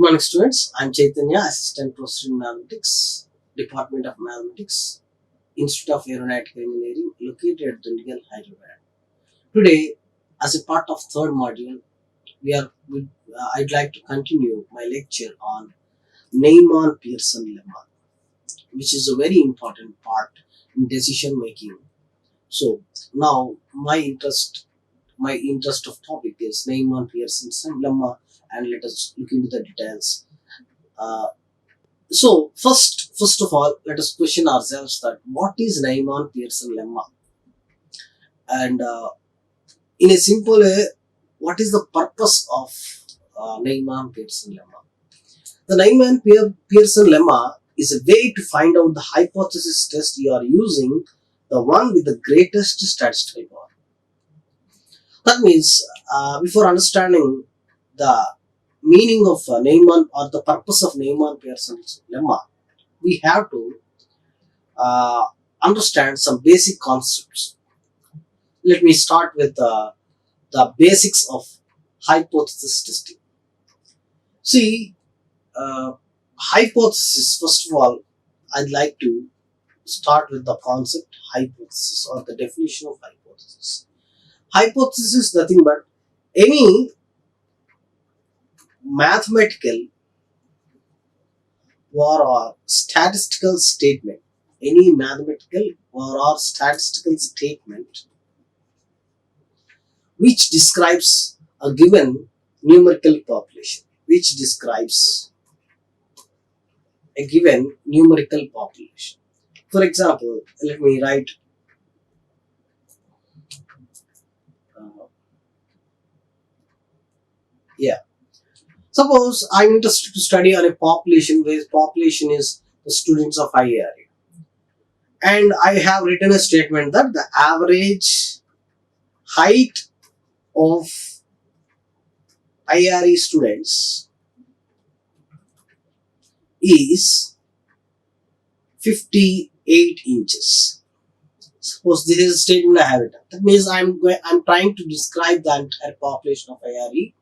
morning, students. I'm Chaitanya, Assistant Professor in Mathematics, Department of Mathematics, Institute of Aeronautical Engineering, located at Dundigal, Hyderabad. Today, as a part of third module, I'd like to continue my lecture on NEYMAN Pearson Lemma, which is a very important part in decision making. So now my interest of topic is NEYMAN Pearson Lemma, and let us look into the details. So first of all, let us question ourselves that what is NEYMAN Pearson Lemma, and in a simple way, what is the purpose of NEYMAN Pearson Lemma? The NEYMAN Pearson Lemma is a way to find out the hypothesis test you are using, the one with the greatest statistical power. That means before understanding the meaning of NEYMAN or the purpose of NEYMAN Pearson Lemma, we have to understand some basic concepts. Let me start with the basics of hypothesis testing. See, hypothesis, first of all, I'd like to start with the concept hypothesis or the definition of hypothesis. Hypothesis is nothing but any mathematical or statistical statement, which describes a given numerical population, For example, let me write Suppose I'm interested to study on a population where population is the students of IARE, and I have written a statement that the average height of IARE students is 58 inches. Suppose this is a statement I have written. That means I'm trying to describe the entire population of IARE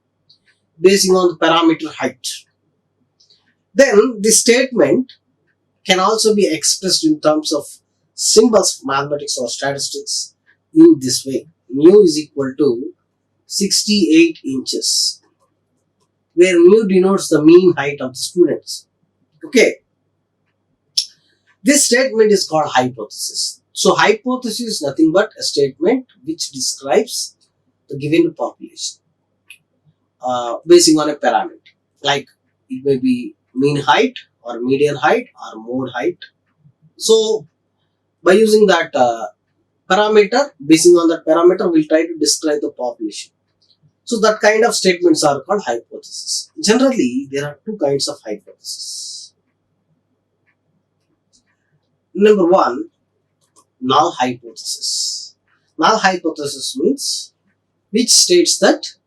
basing on the parameter height. Then the statement can also be expressed in terms of symbols of mathematics or statistics in this way. Mu is equal to 68 inches, where mu denotes the mean height of the students. Okay. This statement is called hypothesis. So hypothesis is nothing but a statement which describes the given population basing on a parameter, like it may be mean height or median height or mode height. So by using that parameter, basing on that parameter, we'll try to describe the population. So that kind of statements are called hypothesis. Generally, there are two kinds of hypothesis. Number one, null hypothesis. Null hypothesis means which states that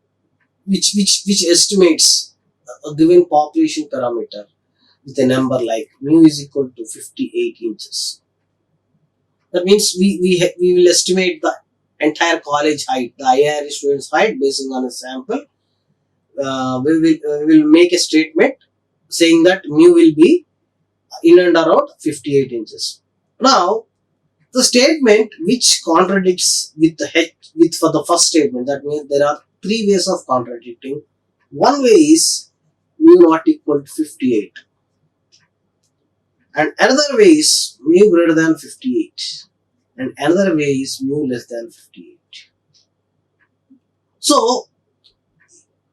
which estimates a given population parameter with a number like mu is equal to 58 inches. That means we will estimate the entire college height, the IARE students' height, based on a sample. We will make a statement saying that mu will be in and around 58 inches. Now, the statement which contradicts with for the first statement, that means there are three ways of contradicting. One way is mu not equal to 58, and another way is mu greater than 58, and another way is mu less than 58. So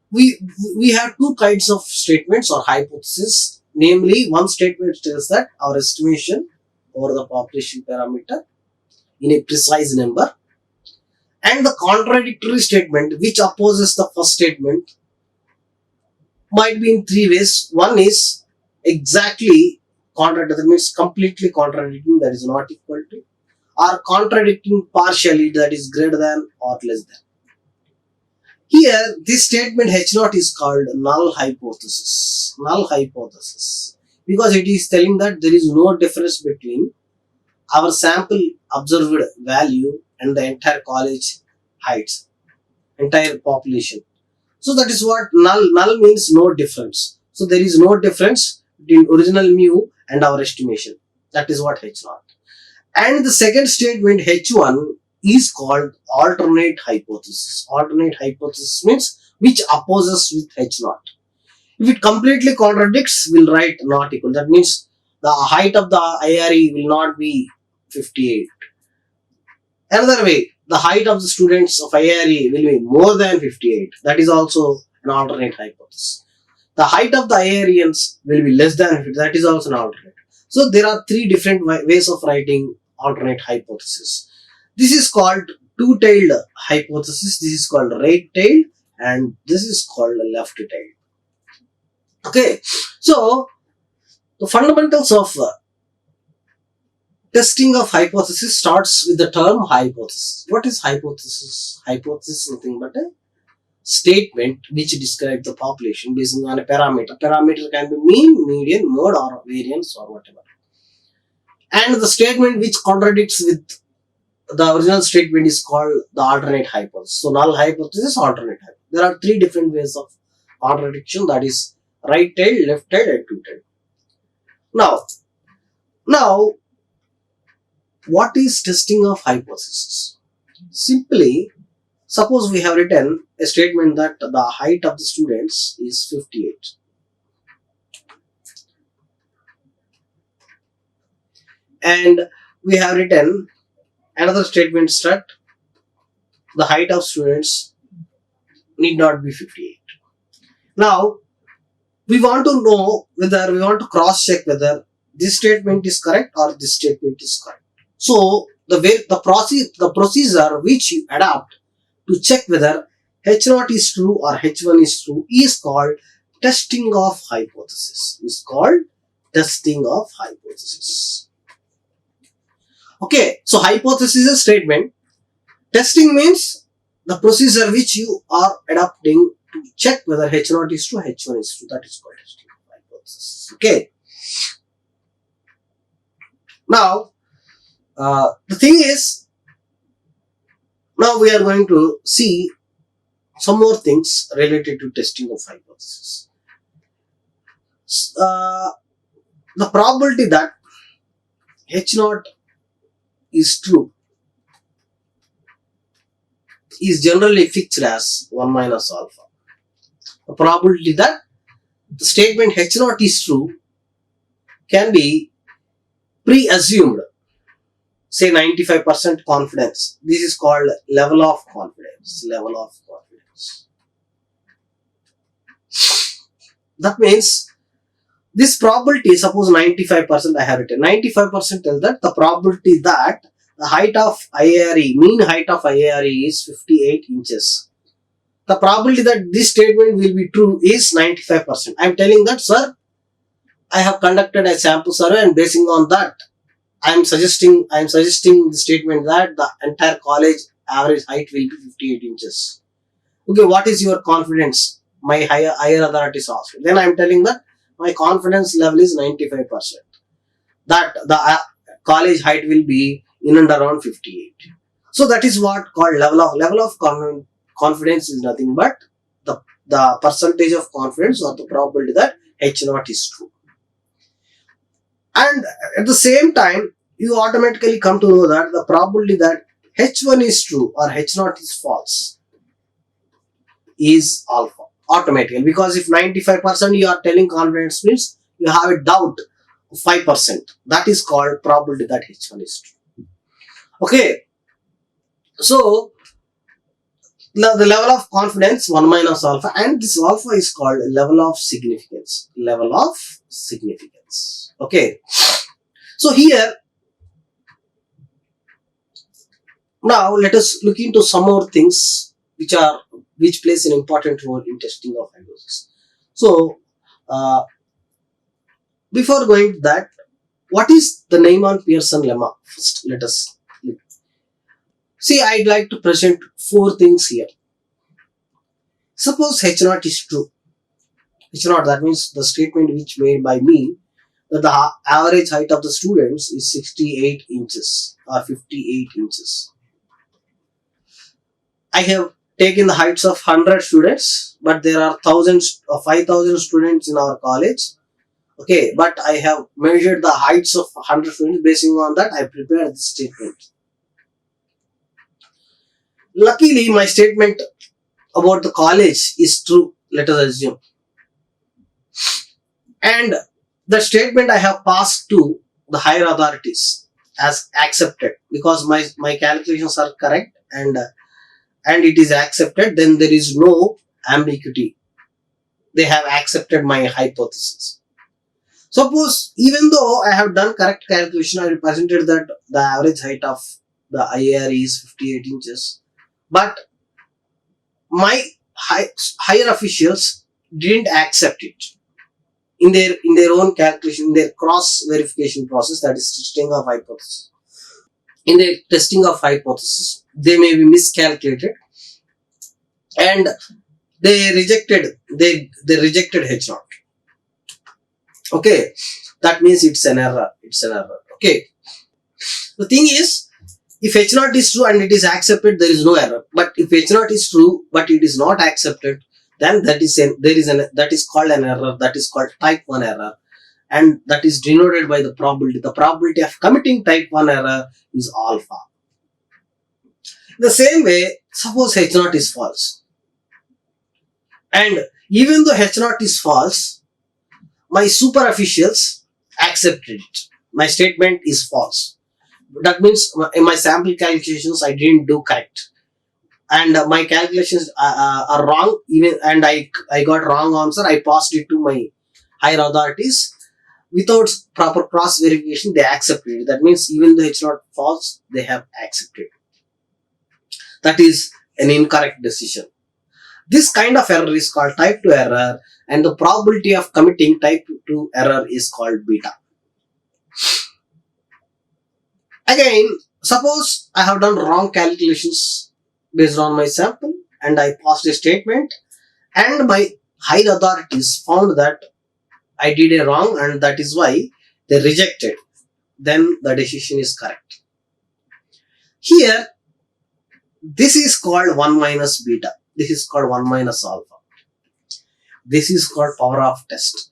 we have two kinds of statements or hypotheses. Namely, one statement tells that our estimation over the population parameter in a precise number, and the contradictory statement which opposes the first statement might be in three ways. One is exactly contradictory, that means completely contradicting, that is not equal to, or contradicting partially, that is greater than or less than. Here, this statement H0 is called null hypothesis. Null hypothesis, because it is telling that there is no difference between our sample observed value and the entire college heights, entire population. So that is what null means, no difference. So there is no difference between original mu and our estimation. That is what H0. And the second statement H1 is called alternate hypothesis. Alternate hypothesis means which opposes with H0. If it completely contradicts, we'll write not equal. That means the height of the IARE will not be 58. Another way, the height of the students of IARE will be more than 58. That is also an alternate hypothesis. The height of the IAREans will be less than 50. That is also an alternate. So there are three different ways of writing alternate hypothesis. This is called two-tailed hypothesis. This is called right-tailed, and this is called left-tailed. Okay, so the fundamentals of testing of hypothesis starts with the term hypothesis. What is hypothesis? Hypothesis is nothing but a statement which describes the population based on a parameter. Parameter can be mean, median, mode, or variance, or whatever. And the statement which contradicts with the original statement is called the alternate hypothesis. So null hypothesis, alternate hypothesis. There are three different ways of contradiction, that is right tail, left tail, and two tail. Now, what is testing of hypothesis? Simply, suppose we have written a statement that the height of the students is 58. And we have written another statement that the height of students need not be 58. Now, we want to know whether, we want to cross check whether this statement is correct or this statement is correct. So, the procedure which you adapt to check whether H0 is true or H1 is true is called testing of hypothesis. Is called testing of hypothesis. Okay, so hypothesis is a statement. Testing means the procedure which you are adapting to check whether H0 is true, H1 is true. That is called testing of hypothesis. Okay. Now, the thing is, now we are going to see some more things related to testing of hypothesis. The probability that H0 is true is generally fixed as 1 minus alpha. The probability that the statement H0 is true can be pre-assumed, say 95% confidence. This is called level of confidence. Level of confidence. That means this probability, suppose 95% I have written. 95% tells that the probability that the height of IARE, mean height of IARE is 58 inches. The probability that this statement will be true is 95%. I am telling that, sir, I have conducted a sample survey and basing on that, I am suggesting the statement that the entire college average height will be 58 inches. Okay, what is your confidence? My higher authorities asked. Then I am telling that my confidence level is 95%. That the college height will be in and around 58. So that is what called level of confidence is nothing but the percentage of confidence or the probability that H0 is true. And at the same time, you automatically come to know that the probability that H1 is true or H0 is false is alpha, automatically. Because if 95% you are telling confidence means you have a doubt of 5%. That is called probability that H1 is true. Okay. So, the level of confidence 1 minus alpha, and this alpha is called level of significance. Level of significance. Okay. So here, now let us look into some more things which plays an important role in testing of hypothesis. So before going to that, what is the NEYMAN Pearson lemma? First, let us look. See, I'd like to present 4 things here. Suppose H0 is true. H0, that means the statement which made by me that the average height of the students is 68 inches or 58 inches. I have taken the heights of 100 students but there are thousands or 5,000 students in our college. Okay, but I have measured the heights of 100 students. Basing on that, I prepared this statement. Luckily, my statement about the college is true, let us assume. And the statement I have passed to the higher authorities as accepted, because my calculations are correct, and it is accepted. Then there is no ambiguity. They have accepted my hypothesis. Suppose even though I have done correct calculation, I represented that the average height of the IARE is 58 inches, but my higher officials didn't accept it in their own calculation, in their cross verification process, that is testing of hypothesis. In their testing of hypothesis, they may be miscalculated, and they rejected H0. Okay, that means it's an error. Okay, the thing is, if H0 is true and it is accepted, there is no error. But if H0 is true but it is not accepted, then that is called an error. That is called type 1 error, and that is denoted by the probability. The probability of committing type 1 error is alpha. The same way, suppose H0 is false, and even though H0 is false, my super officials accepted it. My statement is false. That means in my sample calculations I didn't do correct, and my calculations are wrong, and I got wrong answer. I passed it to my higher authorities without proper cross verification. They accepted it. That means even though it's not false, they have accepted. That is an incorrect decision. This kind of error is called type 2 error, and the probability of committing type 2 error is called beta. Again, suppose I have done wrong calculations based on my sample, and I passed a statement, and my higher authorities found that I did a wrong, and that is why they rejected. Then the decision is correct. Here, this is called 1 minus beta. This is called 1 minus alpha. This is called power of test.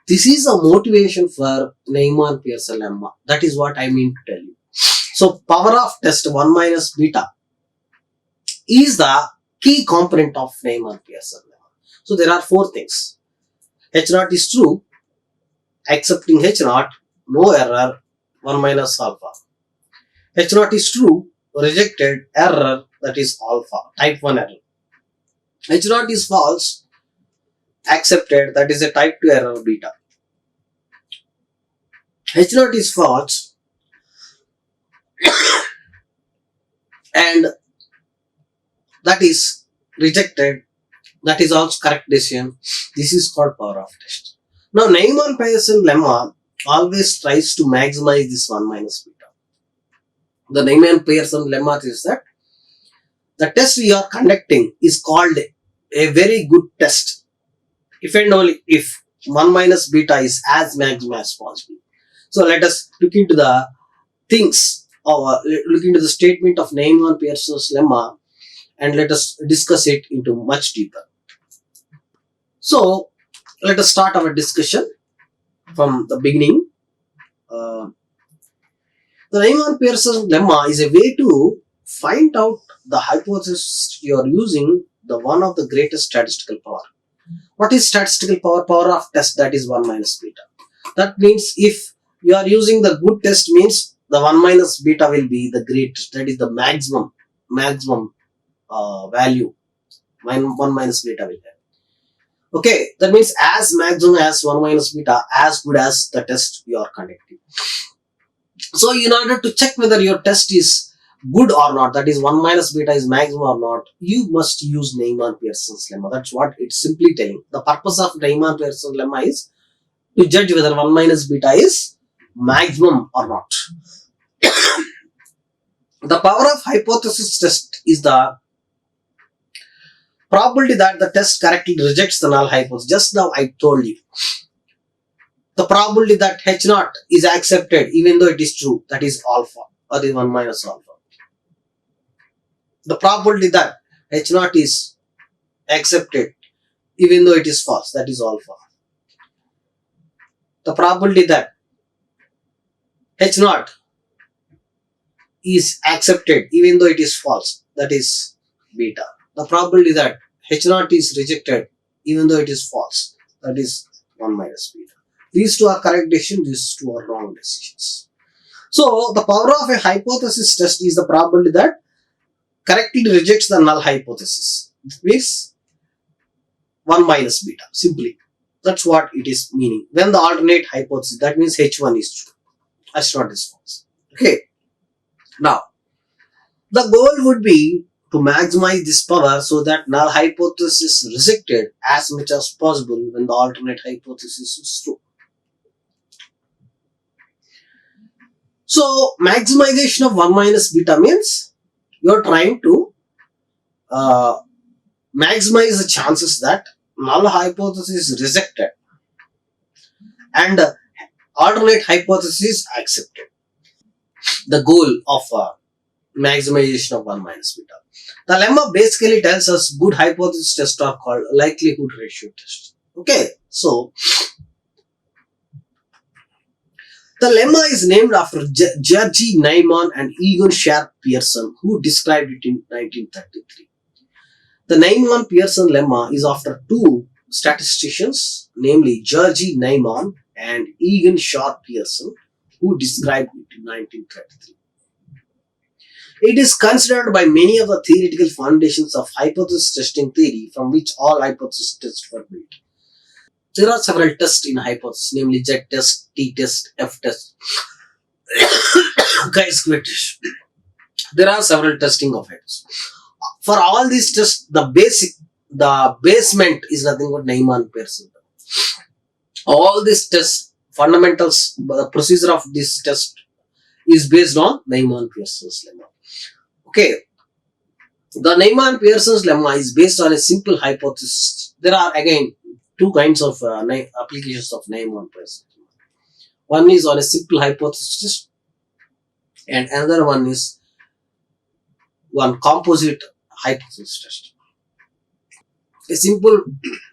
This is a motivation for NEYMAN Pearson lemma. That is what I mean to tell you. So power of test 1 minus beta is the key component of NEYMAN Pearson lemma. So there are 4 things. H0 is true, accepting H0, no error, 1 minus alpha. H0 is true, rejected, error, that is alpha, type 1 error. H0 is false, accepted, that is a type 2 error, beta. H0 is false and that is rejected, that is also correct decision. This is called power of test. Now NEYMAN Pearson lemma always tries to maximize this 1 minus beta. The NEYMAN Pearson lemma is that the test we are conducting is called a very good test if and only if 1 minus beta is as maximum as possible. So let us look into the things, or look into the statement of NEYMAN Pearson's lemma, and let us discuss it into much deeper. So let us start our discussion from the beginning. The NEYMAN Pearson lemma is a way to find out the hypothesis you are using the one of the greatest statistical power. What is statistical power? Power of test, that is 1 minus beta. That means if you are using the good test, means the 1 minus beta will be the greatest, that is the maximum value 1 minus beta will have. Okay, that means as maximum as 1 minus beta, as good as the test you are conducting. So in order to check whether your test is good or not, that is 1 minus beta is maximum or not, you must use NEYMAN Pearson's lemma. That's what it's simply telling. The purpose of NEYMAN Pearson lemma is to judge whether 1 minus beta is maximum or not. The power of hypothesis test is the probability that the test correctly rejects the null hypothesis. Just now I told you. The probability that H0 is accepted even though it is true, that is alpha, or the 1 minus alpha. The probability that H naught is accepted even though it is false, that is alpha. The probability that H naught is accepted even though it is false, that is beta. The probability that H naught is rejected even though it is false, that is 1 minus beta. These two are correct decisions, these two are wrong decisions. So the power of a hypothesis test is the probability that correctly rejects the null hypothesis. It means 1 minus beta, simply. That's what it is meaning. When the alternate hypothesis, that means H1 is true, H0 is false. Okay. Now, the goal would be to maximize this power so that null hypothesis is rejected as much as possible when the alternate hypothesis is true. So, maximization of 1 minus beta means you are trying to maximize the chances that null hypothesis is rejected and alternate hypothesis is accepted. The goal of maximization of 1 minus beta. The lemma basically tells us good hypothesis tests are called likelihood ratio tests. Okay, so the lemma is named after Georgy NEYMAN and Egon Sharp Pearson, who described it in 1933. The NEYMAN Pearson lemma is after two statisticians, namely Georgy NEYMAN and Egon Sharp Pearson, who described it in 1933. It is considered by many of the theoretical foundations of hypothesis testing theory from which all hypothesis tests were built. There are several tests in hypothesis, namely Z test, T test, F test, chi-square test. There are several testing of hypothesis. For all these tests, the basement is nothing but NEYMAN Pearson. All these tests, fundamentals, the procedure of this test is based on NEYMAN Pearson's lemma. Okay, the NEYMAN Pearson's lemma is based on a simple hypothesis. There are again two kinds of applications of NEYMAN Pearson. One is on a simple hypothesis, and another one is one composite hypothesis test. A simple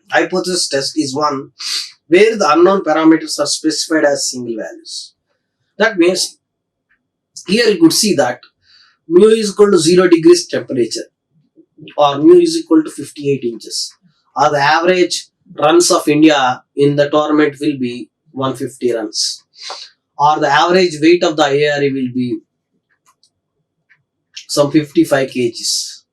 hypothesis test is one where the unknown parameters are specified as single values. That means here you could see that mu is equal to 0 degrees temperature, or mu is equal to 58 inches, or the average runs of India in the tournament will be 150 runs, or the average weight of the IARE will be some 55 kgs.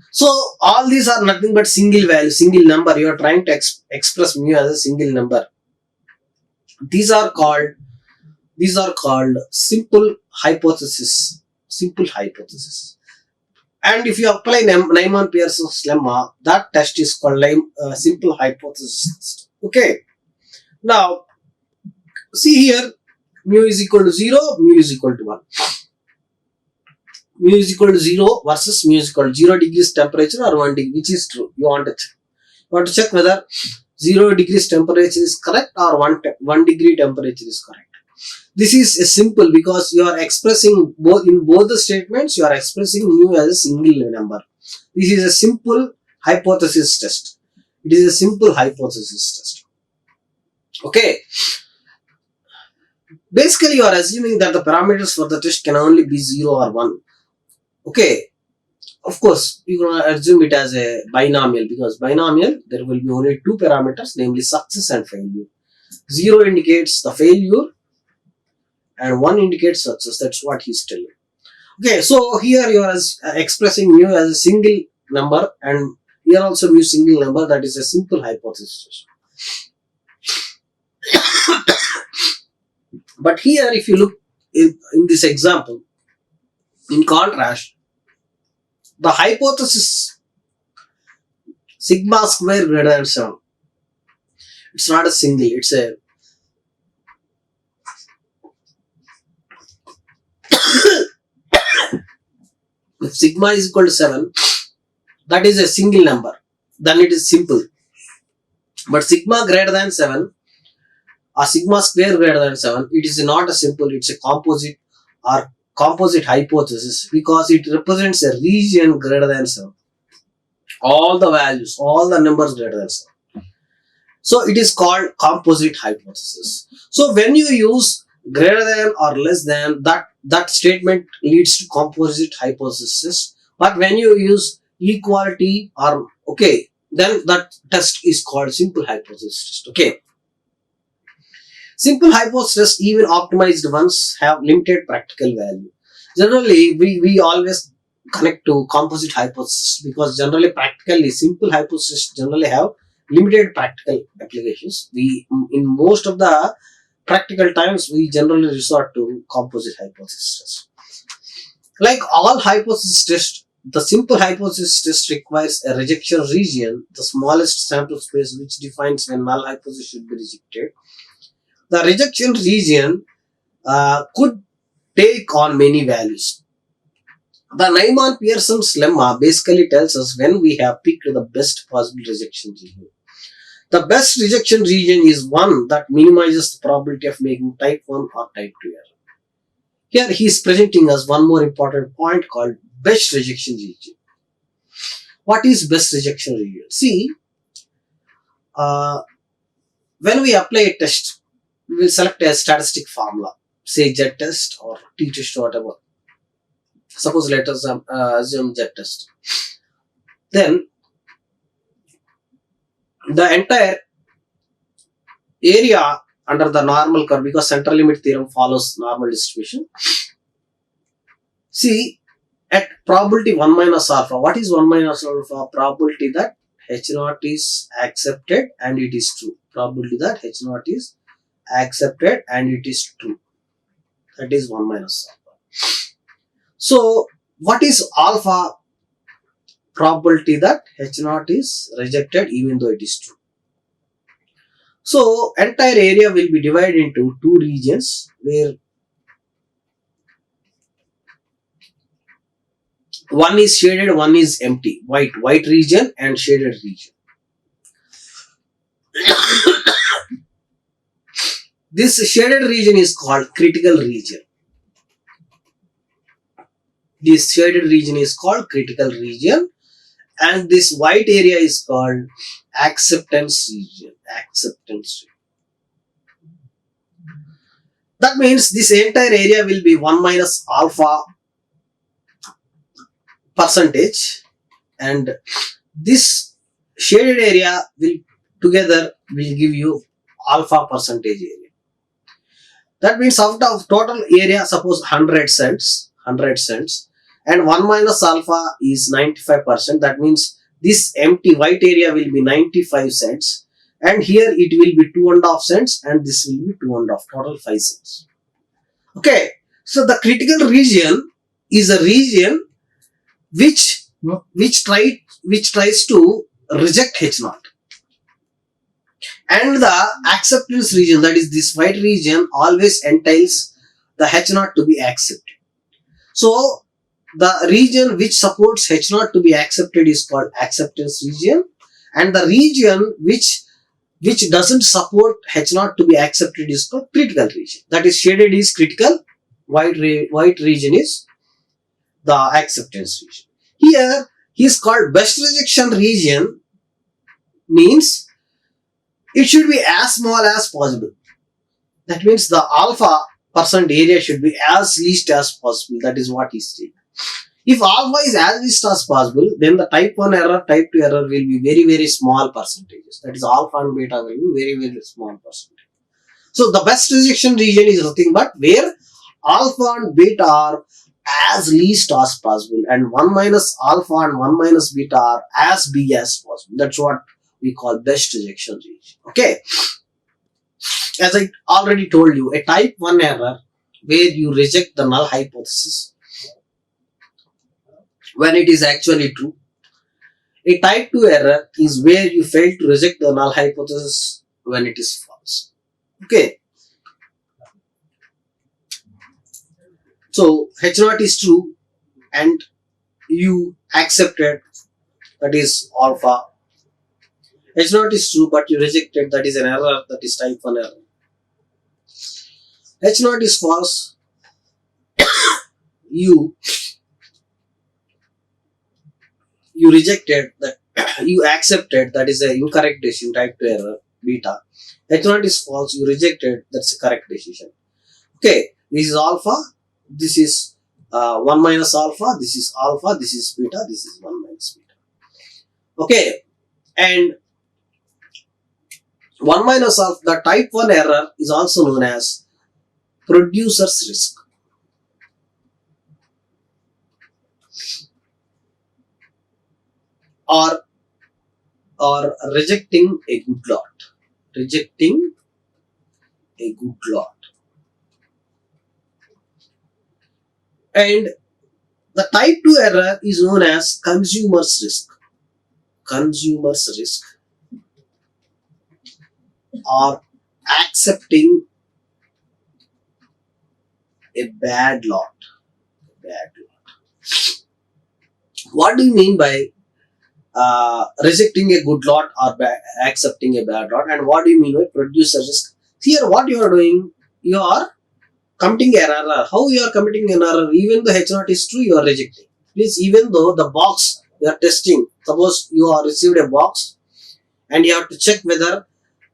So all these are nothing but single value, single number. You are trying to express mu as a single number. These are called simple hypothesis. Simple hypothesis. And if you apply NEYMAN Pearson's lemma, that test is called simple hypothesis test. Okay. Now, see here, mu is equal to 0, mu is equal to 1. Mu is equal to 0 versus mu is equal to 0 degrees temperature or 1 degree, which is true. You want to check. You want to check whether 0 degrees temperature is correct or 1 degree temperature is correct. This is a simple because you are expressing in both the statements, you are expressing mu as a single number. This is a simple hypothesis test. It is a simple hypothesis test. Okay. Basically, you are assuming that the parameters for the test can only be 0 or 1. Okay. Of course, you can assume it as a binomial, because binomial, there will be only two parameters, namely success and failure. 0 indicates the failure and 1 indicates success. That's what he's telling. Okay, so here you are expressing mu as a single number, and here also mu single number. That is a simple hypothesis. But here, if you look in this example, in contrast, the hypothesis sigma square greater than 7. It's not a single, it's a if sigma is equal to 7, that is a single number, then it is simple. But sigma greater than 7 or sigma square greater than 7, it is not a simple, it's a composite or composite hypothesis, because it represents a region greater than 7. all the values, all the numbers greater than 7. So it is called composite hypothesis. So when you use greater than or less than, that statement leads to composite hypothesis. But when you use equality or okay, then that test is called simple hypothesis. Okay. Simple hypothesis, even optimized ones, have limited practical value. Generally, we always connect to composite hypothesis because generally, practically, simple hypothesis generally have limited practical applications. We in most of the practical times we generally resort to composite hypothesis. Like all hypothesis tests, the simple hypothesis test requires a rejection region, the smallest sample space which defines when null hypothesis should be rejected. The rejection region could take on many values. The NEYMAN Pearson's lemma basically tells us when we have picked the best possible rejection region. The best rejection region is one that minimizes the probability of making type 1 or type 2 error. Here he is presenting us one more important point called best rejection region. What is best rejection region? See, when we apply a test, we will select a statistic formula, say Z test or T test or whatever. Suppose let us assume Z test. Then the entire area under the normal curve, because central limit theorem follows normal distribution. See, at probability 1 minus alpha, what is 1 minus alpha? Probability that H0 is accepted and it is true. Probability that H0 is accepted and it is true. That is 1 minus alpha. So, what is alpha? Probability that H0 is rejected even though it is true. So, entire area will be divided into two regions where one is shaded, one is empty. White region and shaded region. This shaded region is called critical region. This shaded region is called critical region, and this white area is called acceptance region. That means this entire area will be 1 minus alpha percentage, and this shaded area will together will give you alpha percentage area. That means out of total area, suppose 100 cents, and 1 minus alpha is 95%. That means this empty white area will be 95 cents, and here it will be 2.5 cents, and this will be 2.5, total 5 cents. Okay, so the critical region is a region which tries to reject H0, and the acceptance region, that is this white region, always entails the H0 to be accepted. So the region which supports H0 to be accepted is called acceptance region, and the region which doesn't support H0 to be accepted is called critical region. That is, shaded is critical, white region is the acceptance region. Here he is called best rejection region, means it should be as small as possible. That means the alpha percent area should be as least as possible. That is what he stated. If alpha is as least as possible, then the type 1 error, type 2 error will be very, very small percentages. That is, alpha and beta will be very, very small percentage. So the best rejection region is nothing but where alpha and beta are as least as possible, and 1 minus alpha and 1 minus beta are as big as possible. That's what we call best rejection region. Okay. As I already told you, a type 1 error where you reject the null hypothesis when it is actually true. A type 2 error is where you fail to reject the null hypothesis when it is false. Okay. So H0 is true and you accepted, that is alpha. H0 is true but you rejected, that is an error, that is type 1 error. H0 is false, you rejected, that you accepted, that is a incorrect decision, type 2 error, beta. H0 is false, you rejected, that's a correct decision. Okay, this is alpha, this is 1 minus alpha, this is alpha, this is beta, this is 1 minus beta. Okay, and 1 minus alpha, the type 1 error is also known as producer's risk, or rejecting a good lot. Rejecting a good lot. And the type 2 error is known as consumer's risk. Consumer's risk, or accepting a bad lot. Bad lot. What do you mean by rejecting a good lot or accepting a bad lot, and what do you mean by producer risk? Here what you are doing, you are committing an error. How you are committing an error? Even though H0 is true, you are rejecting. Please, even though the box you are testing, suppose you are received a box and you have to check whether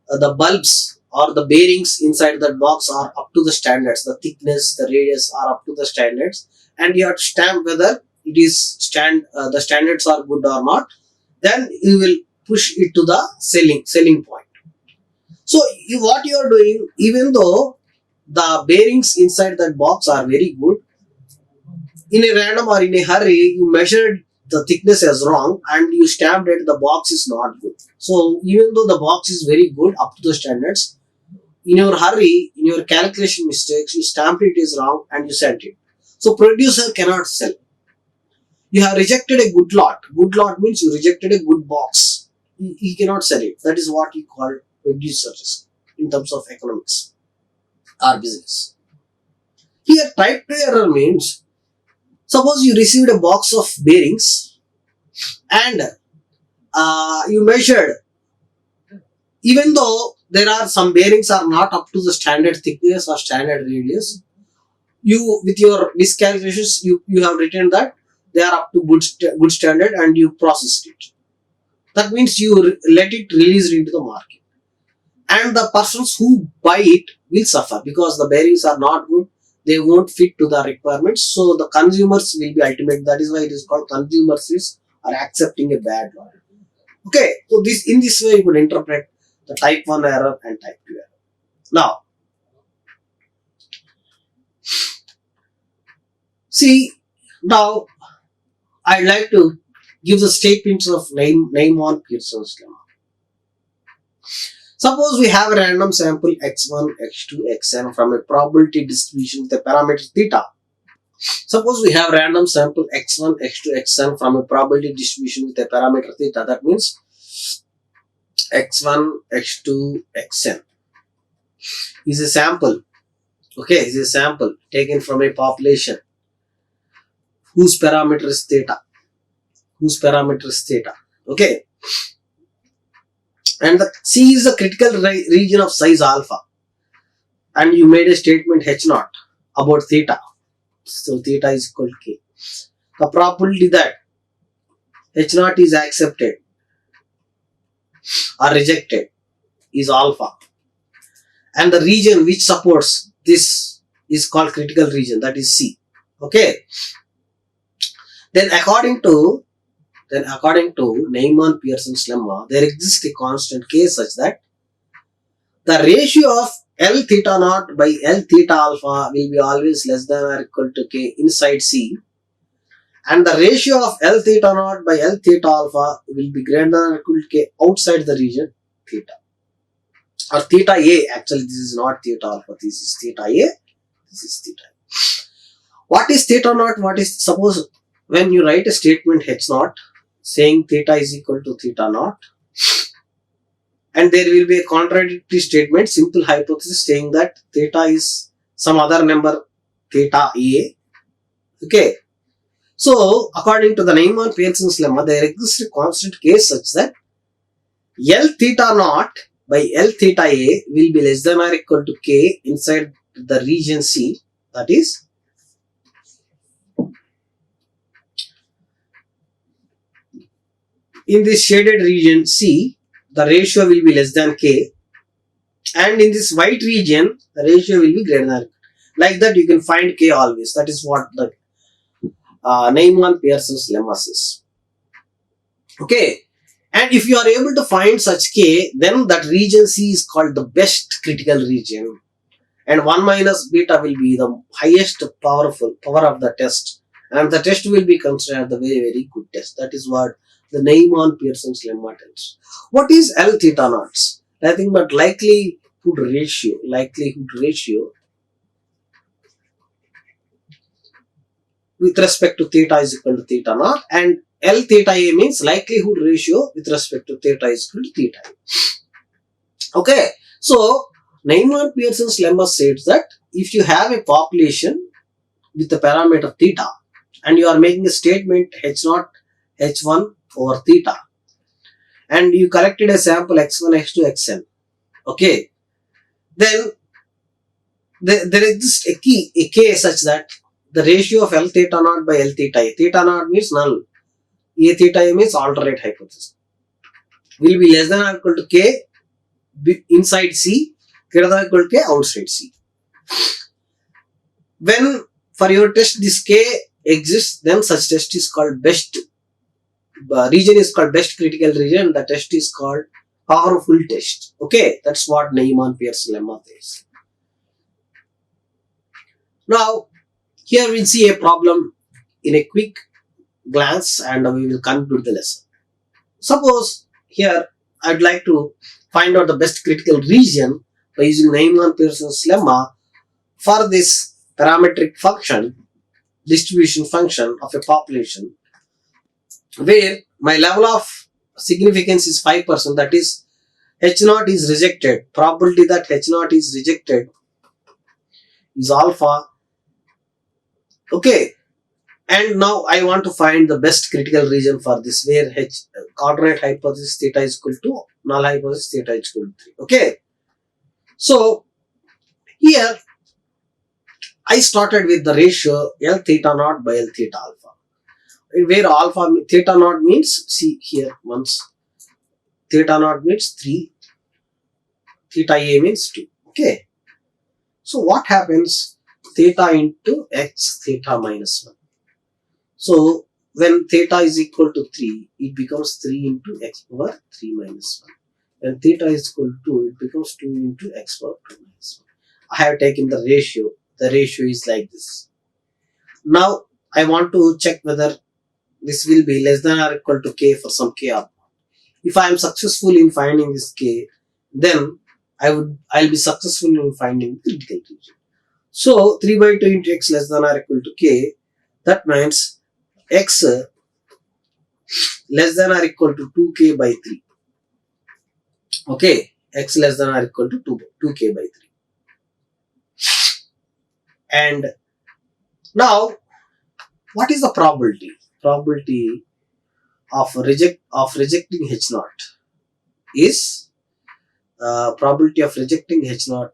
the bulbs or the bearings inside that box are up to the standards, the thickness, the radius are up to the standards, and you have to stamp whether it is the standards are good or not. Then you will push it to the selling point. So what you are doing, even though the bearings inside that box are very good, in a random or in a hurry, you measured the thickness as wrong and you stamped it, the box is not good. So even though the box is very good up to the standards, in your hurry, in your calculation mistakes, you stamped it is wrong and you sent it. So producer cannot sell. You have rejected a good lot. Good lot means you rejected a good box. He cannot sell it. That is what he called producer risk in terms of economics or business. Here type 2 error means, suppose you received a box of bearings and you measured, even though there are some bearings are not up to the standard thickness or standard radius, you with your miscalculations you have written that they are up to good standard and you processed it. That means you let it release into the market, and the persons who buy it will suffer because the bearings are not good, they won't fit to the requirements, so the consumers will be ultimate. That is why it is called consumer's risk or accepting a bad lot. Okay, so in this way you could interpret the type 1 error and type 2 error. Now see, now I'd like to give the statements of Neyman Pearson's lemma. Suppose we have a random sample x1, x2, xn from a probability distribution with a parameter theta. Suppose we have random sample x1, x2, xn from a probability distribution with a parameter theta. That means x1, x2, xn is a sample. Okay, is a sample taken from a population whose parameter is theta. Okay, and the C is the critical region of size alpha, and you made a statement H0 about theta. So theta is equal to K. The probability that H0 is accepted or rejected is alpha, and the region which supports this is called critical region, that is C. Okay, then according to Neyman Pearson's lemma, there exists a constant K such that the ratio of L theta naught by L theta alpha will be always less than or equal to K inside C, and the ratio of L theta naught by L theta alpha will be greater than or equal to K outside the region theta, or theta A. Actually this is not theta alpha, this is theta A, this is theta A. What is theta naught? Suppose when you write a statement H0 saying theta is equal to theta naught, and there will be a contradictory statement, simple hypothesis saying that theta is some other number theta A. Okay, so according to the Neyman Pearson's lemma, there exists a constant K such that L theta naught by L theta A will be less than or equal to K inside the region C, that is in this shaded region C, the ratio will be less than K, and in this white region, the ratio will be greater than K. Like that, you can find K always. That is what the NEYMAN Pearson's lemma says. Okay, and if you are able to find such K, then that region C is called the best critical region, and 1 minus beta will be the highest power of the test, and the test will be considered the very good test. That is what the NEYMAN Pearson's lemma tells. What is L theta naughts? Nothing but likelihood ratio with respect to theta is equal to theta naught, and L theta A means likelihood ratio with respect to theta is equal to theta A. Okay, so NEYMAN Pearson's lemma states that if you have a population with the parameter theta and you are making a statement H0, H1 over theta, and you collected a sample X1, X2, Xn, okay, then there exists a K such that the ratio of L theta naught by L theta A, theta naught means null, A theta A means alternate hypothesis, will be less than or equal to K inside C, greater than or equal to K outside C. When for your test this K exists, then such test is called best, region is called best critical region, the test is called powerful test. Okay, that's what NEYMAN Pearson lemma says. Now, here we'll see a problem in a quick glance and we will conclude the lesson. Suppose here I'd like to find out the best critical region by using NEYMAN Pearson's lemma for this parametric function, distribution function of a population, where my level of significance is 5%, that is H0 is rejected. Probability that H0 is rejected is alpha. Okay, and now I want to find the best critical region for this, where coordinate hypothesis theta is equal to null hypothesis theta is equal to 3. Okay, so here I started with the ratio L theta naught by L theta alpha, where alpha theta naught means, see here once, theta naught means 3, theta A means 2. Okay, so what happens? Theta into x theta minus 1. So when theta is equal to 3, it becomes 3 into x power 3 minus 1. When theta is equal to 2, it becomes 2 into x power 2 minus 1. I have taken the ratio. The ratio is like this. Now I want to check whether this will be less than or equal to k for some k up. If I am successful in finding this k, then I'll be successful in finding the critical region. So 3 by 2 into x less than or equal to k, that means x less than or equal to 2k by 3. Okay, x less than or equal to 2k by 3. And now, what is the probability? Probability of rejecting H0 is probability of rejecting H0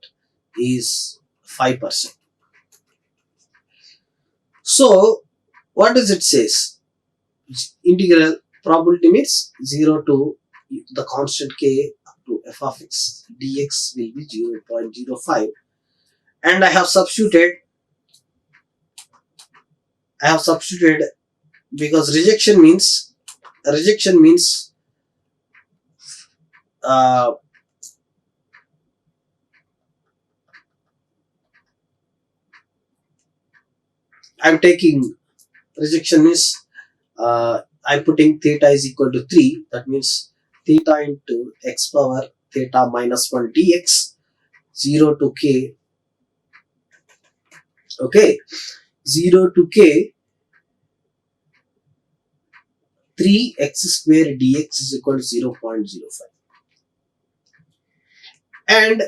is 5%. So what does it says? Integral probability means 0 to the constant k up to f of x dx will be 0.05, and I have substituted because rejection means I'm taking rejection means I'm putting theta is equal to 3, that means theta into x power theta minus 1 dx 0 to k. Okay, 0 to k 3x square dx is equal to 0.05, and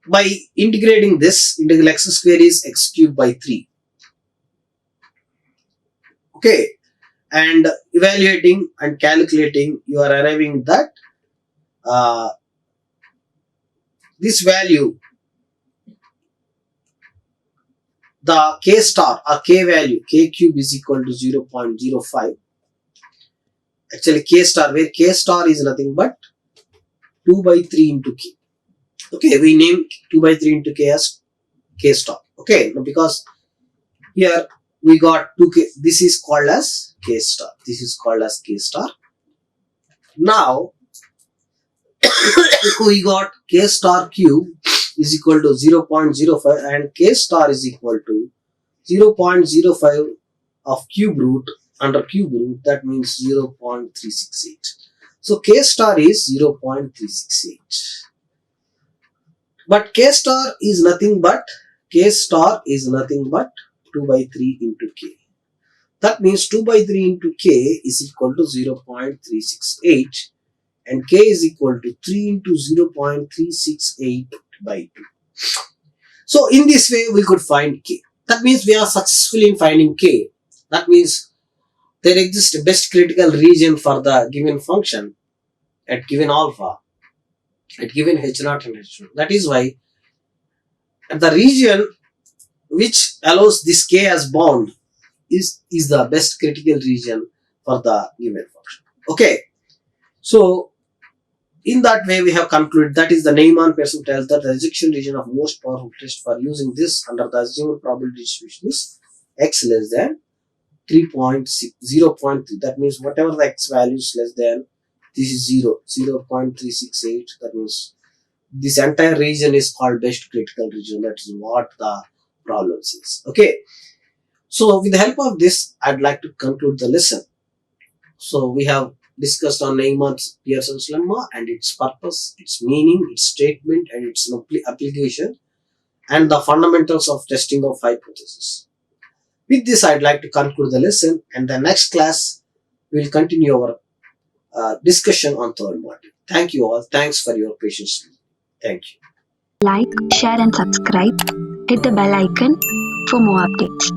by integrating this, integral x square is x cubed by 3. Okay, and evaluating and calculating, you are arriving that this value, the k star or k value, k cube is equal to 0.05, actually k star, where k star is nothing but 2 by 3 into k. Okay, we name 2 by 3 into k as k star. Okay, because here we got 2k, this is called as k star, this is called as k star. Now we got k star cube is equal to 0.05 and k star is equal to 0.05 of cube root under cube root, that means 0.368. So k star is 0.368. But k star is nothing but 2 by 3 into k. That means 2 by 3 into k is equal to 0.368 and k is equal to 3 into 0.368 by 2. So in this way we could find k. That means we are successful in finding k. That means there exists a best critical region for the given function at given alpha, at given h0 and h1. That is why the region which allows this k as bound is the best critical region for the given function. Okay, so in that way we have concluded, that is the Neyman Pearson tells that the rejection region of most powerful test for using this under the assumed probability distribution is x less than 0.3. That means whatever the x value is less than, this is 0.368. That means this entire region is called best critical region. That is what the problem is. Okay, so with the help of this I'd like to conclude the lesson. So we have discussed on NEYMAN Pearson's lemma and its purpose, its meaning, its statement and its application, and the fundamentals of testing of hypothesis. With this I'd like to conclude the lesson, and the next class we will continue our discussion on third module. Thank you all. Thanks for your patience. Thank you. Like, share and subscribe. Hit the bell icon for more updates.